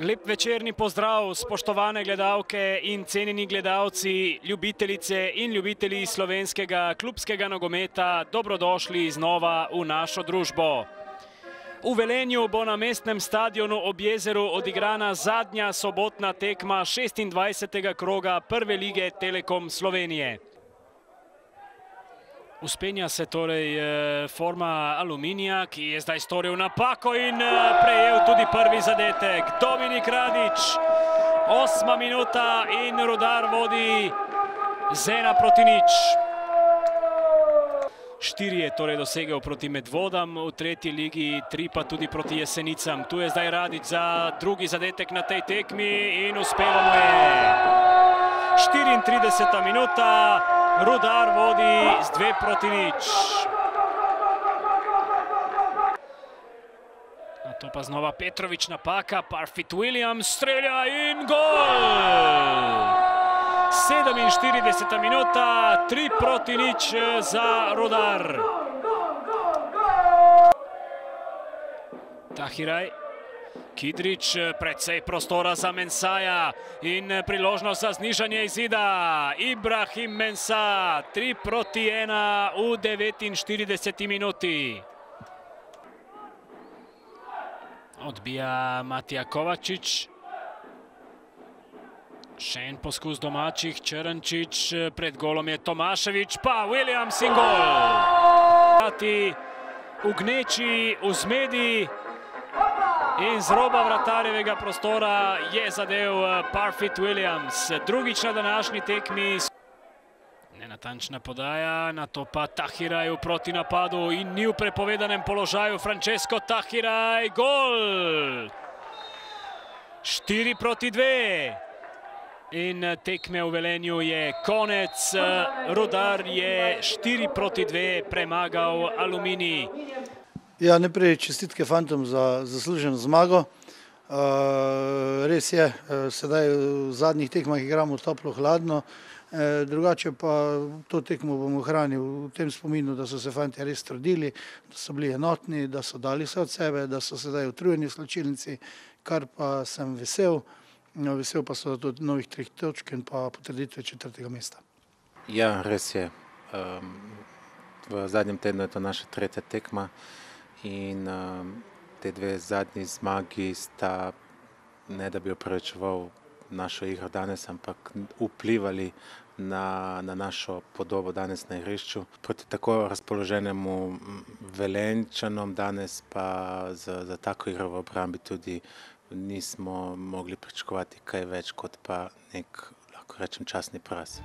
Lep večerni pozdrav, spoštovane gledalke in cenjeni gledalci, ljubitelice in ljubitelji slovenskega klubskega nogometa, dobrodošli znova v našo družbo. V Velenju bo na mestnem stadionu ob jezeru odigrana zadnja sobotna tekma 26. kroga Prve lige Telekom Slovenije. Vzpenja se torej forma Aluminija, ki je zdaj storil napako in prejel tudi prvi zadetek. Dominik Radić, 8. minuta in Rudar vodi z 1:0. 4 je torej dosegel proti Medvodam v tretji ligi, 3 pa tudi proti Jesenicam. Tu je zdaj Radić za drugi zadetek na tej tekmi in uspelo mu je. 34. minuta. Rudar vodi z 2:0. Na to pa znova Petrović napaka, Parfit Williams strelja in gol! 47. minuta, 3:0 za Rudar. Tahiraj. Kidrić, precej prostora za Mensaja in priložnost za znižanje izida. Ibrahim Mensa, 3:1 v 49. minuti. Odbija Matija Kovačič. Še en poskus domačih, Črnčič, pred golom je Tomašević, pa Williams in gol. V gneči, v zmedi. In z roba vratarjevega prostora je zadev Parfit Williams. Drugič na današnji tekmi. Nenatančna podaja, na to pa Tahiraj v protinapadu in ni v prepovedanem položaju Francesco Tahiraj. Gol! 4:2. In tekme v Velenju je konec. Rudar je 4:2 premagal Aluminij. Ja, najprej čestitke fantom za zasluženo zmago. Res je, sedaj v zadnjih tekmah igramo toplo-hladno, drugače pa to tekmo bom ohranil v tem spominu, da so se fanti res trudili, da so bili enotni, da so dali vse od sebe, da so sedaj utrujeni v slačilnici, kar pa sem vesel. Vesel pa so tudi novih 3 točk in pa potrditve 4. mesta. Ja, res je. V zadnjem tednu je to naša 3. tekma. In te 2 zadnji zmagi sta, ne da bi opravičeval našo igro danes, ampak vplivali na našo podobo danes na igrišču. Proti tako razpoloženemu Velenjčanom danes pa za tako igro v obrambi tudi nismo mogli pričakovati kaj več kot pa nek, lahko rečem, častni poraz.